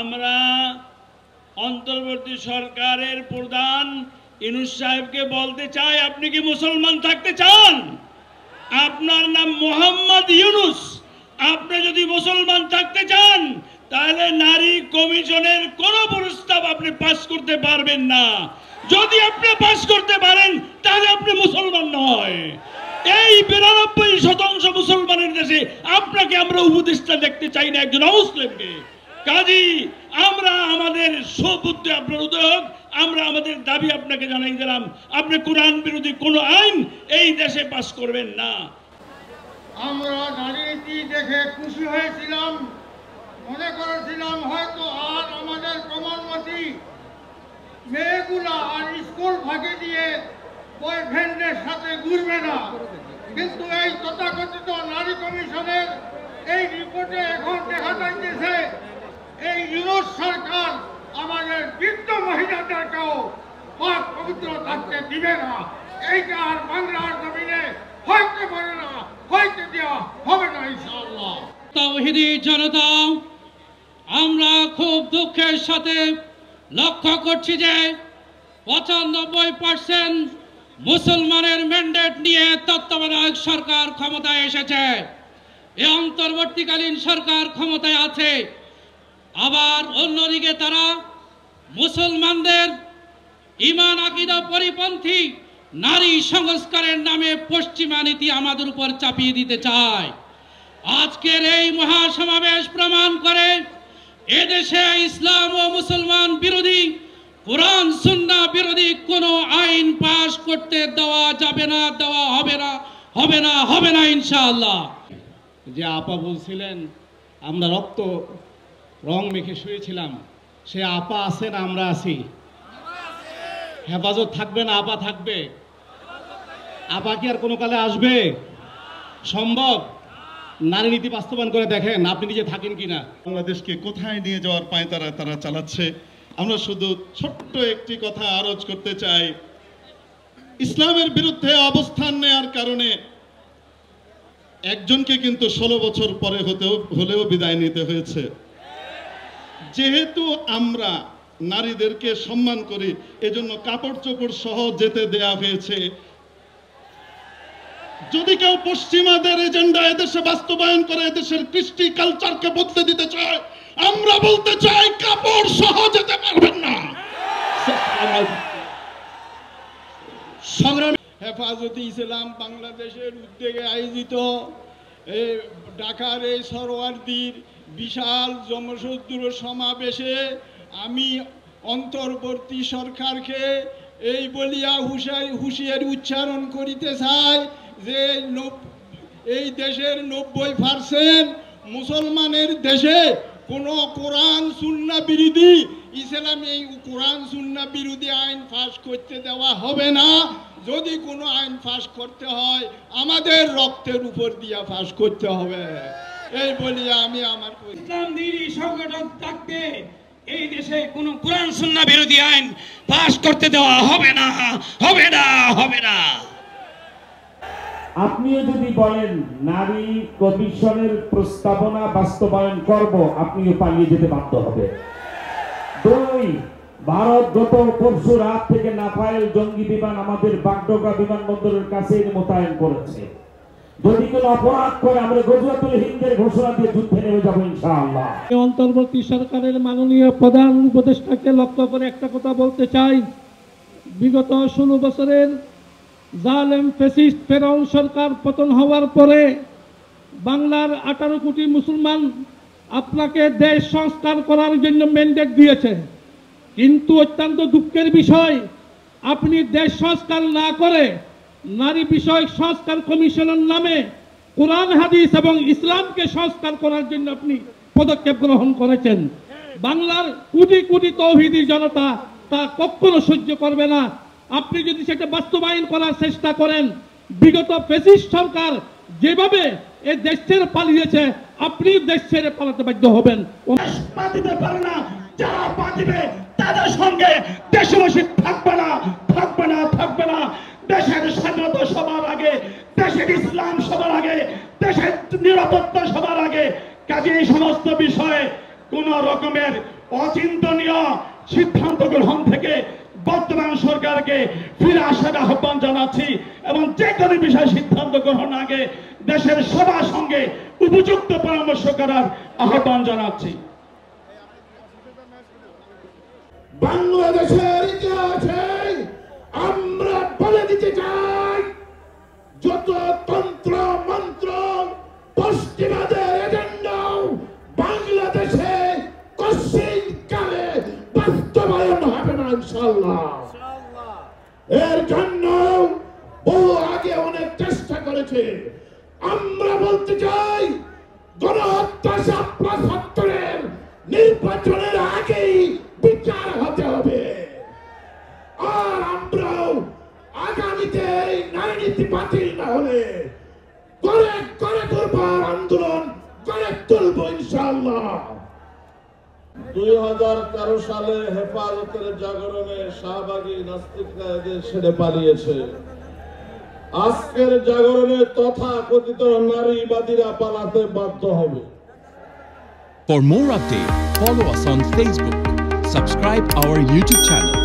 আমরা অন্তর্বর্তী সরকারের প্রধান ইউনূস সাহেবকে বলতে চাই, আপনি কি মুসলমান থাকতে চান? আপনার নাম মোহাম্মদ ইউনূস। আপনি যদি মুসলমান থাকতে চান তাহলে নারী কমিশনের কোন প্রস্তাব আপনি পাস করতে পারবেন না। যদি আপনি পাস করতে পারেন তাহলে আপনি মুসলমান নয়। এই 92% মুসলমানের দেশে আপনাকে আমরা উপদেষ্টা দেখতে চাই না, একজন অমুসলিমকে। কাজী আমরা আমাদের সুবুদ্ধি আপনার উদয়, আমরা আমাদের দাবি আপনাকে জানাই দিলাম, আপনি কোরআন বিরোধী কোনো আইন এই দেশে পাস করবেন না। আমরা নারীনীতি দেখে খুশি হয়েছিলাম, মনে করেছিলাম হয়তো আর আমাদের প্রমাণমতী মেয়েগুলা আর স্কুল ফাঁকি দিয়ে বয়ফ্রেন্ডের সাথে ঘুরবে না। কিন্তু এই তথাকথিত নারী কমিশনের এই রিপোর্টে এখন দেখা যাইতেছে এই ইউনূস সরকার আমাদের বৃদ্ধ মহিলাদেরকেও পাক পবিত্র থাকতে দিবে না। এইটা আর বাংলার জমিনে হইতে পারে না, হইতে দেওয়া হবে না ইনশাআল্লাহ। তাওহীদি জনতা, আমরা খুব দুঃখের সাথে লক্ষ্য করছি যে 95% মুসলমানের ম্যান্ডেট নিয়ে তত্ত্বাবধায়ক সরকার ক্ষমতায় এসেছে। এই অন্তর্বর্তীকালীন সরকার ক্ষমতায় আছে, আবার অন্যদিকে তারা মুসলমানদের ঈমান আকীদা পরিপন্থী নারী সংস্কারের নামে পশ্চিমা নীতি আমাদের উপর চাপিয়ে দিতে চায়। আজকের এই মহাসমাবেশ প্রমাণ করে এদেশে ইসলাম ও মুসলমান বিরোধী, কোরআন সুন্নাহ বিরোধী কোনো আইন পাশ করতে দেওয়া যাবে না, দেওয়া হবে না, হবে না, হবে না ইনশাআল্লাহ। যে আপা বলছিলেন আমরা রক্ত রং মেখে শুয়েছিলাম, সে আপা আছে না আমরা আছি? হেফাজত থাকবে না আপা থাকবে? আপা কি আর কোনো কালে আসবে? সম্ভব? নারী নীতি বাস্তবায়ন করে দেখেন, আপনি নিজে থাকেন কিনা। বাংলাদেশকে কোথায় নিয়ে যাওয়ার পায়তারা তারা চালাচ্ছে। আমরা শুধু ছোট্ট একটি কথা আরজ করতে চাই, ইসলামের বিরুদ্ধে অবস্থান নেওয়ার কারণে একজনকে কিন্তু 16 বছর পরে হলেও বিদায় নিতে হয়েছে। যেহেতু আমরা নারীদেরকে সম্মান করি, এজন্য কাপড় চোপড় সহ যেতে দেয়া হয়েছে। যদি কেউ পশ্চিমাদের এজেন্ডা এদেশে বাস্তবায়ন করে এদেশের কৃষ্টি কালচারকে বদলে দিতে চায়, আমরা বলতে চাই কাপড় সহ যেতে পারবেন না। সংগ্রামী হেফাজতে ইসলাম বাংলাদেশের উদ্যোগে আয়োজিত ঢাকার এই সরোয়ার্দীর বিশাল জনসূদ্র সমাবেশে আমি অন্তর্বর্তী সরকারকে এই বলিয়া হুঁশিয়ারি উচ্চারণ করিতে চাই যে এই দেশের 90% মুসলমানের দেশে কোনো কোরআন সুন্নাহ বিরোধী, ইসলামী কোরআন সুন্নাহ বিরোধী আইন পাস করতে দেওয়া হবে না। যদি কোনো আইন পাস করতে হয় আমাদের রক্তের উপর দিয়া পাস করতে হবে। এই বলিয়া আমি আমার ইসলামী সংগঠন থাকতে এই দেশে কোনো কোরআন সুন্নাহ বিরোধী আইন পাস করতে দেওয়া হবে না, হবে না, হবে না। আপনিও যদি বলেন নারী কমিশনের প্রস্তাবনা বাস্তবায়ন করব, আপনিও পালিয়ে যেতে বাধ্য হবে। 2, ভারত গত পরশু রাত থেকে নাফাইল জঙ্গি বিমান আমাদের বাগডোগরা বিমানবন্দরের কাছে মোতায়েন করেছে। যদি কোনো অপরাধ করে আমরা গজওয়াতুল হিন্দের ঘোষণা দিয়ে যুদ্ধে নেমে যাবো ইনশাআল্লাহ। অন্তর্বর্তী সরকারের মাননীয় প্রধান উপদেষ্টাকে লক্ষ্য করে একটা কথা বলতে চাই, বিগত 16 বছরের জালেম ফ্যাসিস্ট ফেরাউন সরকার পতন হওয়ার পরে বাংলার 18 কোটি মুসলমান আপনাকে দেশ সংস্কার করার জন্য ম্যান্ডেট দিয়েছে, কিন্তু অত্যন্ত দুঃখের বিষয় আপনি দেশ সংস্কার না করে নারী বিষয়ক সংস্কার কমিশনের নামে কোরআন হাদিস এবং ইসলামকে সংস্কার করার জন্য আপনি পদক্ষেপ গ্রহণ করেছেন। বাংলার কোটি কোটি তাওহীদি জনতা তা কখনো সহ্য করবে না। আপনি যদি সেটা বাস্তবায়ন করার চেষ্টা করেন, বিগত ফ্যাসিস্ট সরকার যেভাবে এই দেশ ছেড়ে পালিয়েছে আপনি দেশ ছেড়ে পালাতে বাধ্য হবেন। পা দিতে পারে না, যারা পা দিবে তাদের সঙ্গে দেশবাসী থাকবে না, থাকবে না, থাকবে না। দেশের স্বাধীনতা সবার আগে, দেশের ইসলাম সবার আগে, দেশের নিরাপত্তা সবার আগে। কাজে এই সমস্ত বিষয়ে কোন রকমের অচিন্তনীয় সিদ্ধান্ত গ্রহণ থেকে বর্তমান সরকারকে ফিরে আসার আহ্বান জানাচ্ছি এবং যে কোনো বিষয়ে সিদ্ধান্ত গ্রহণ আগে দেশের সবার সঙ্গে উপযুক্ত পরামর্শ করার আহ্বান জানাচ্ছি। বাংলাদেশের ইতিহাসে আমরা বলে দিতে চাই, যত তন্ত্র মন্ত্র পশ্চিমাদের এজেন্ডাও বাংলাদেশে কশিন কালে বাস্তবায়ন হবে না ইনশাআল্লাহ। এর জন্য বহু আগে অনেক চেষ্টা করেছে। আমরা বলতে চাই, গণহত্যা ৭৫ নির্বাচনের আগেই বিচার হতে হবে। আর আমরাও আগামীতে নারী নীতি বাতিল না হলে করে করে তুলবার আন্দোলন করে তুলব ইনশাআল্লাহ। 2013 সালে হেফাজতের জাগরণে শাহবাগী নাস্তিকরা এদের ছেড়ে পালিয়েছে। আজকের জাগরণে তথাকথিত নারীবাদীরা পালাতে বাধ্য হবে। For more updates, follow us on Facebook, subscribe our YouTube channel,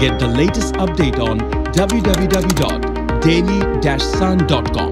get the latest update on www.daily-sun.com.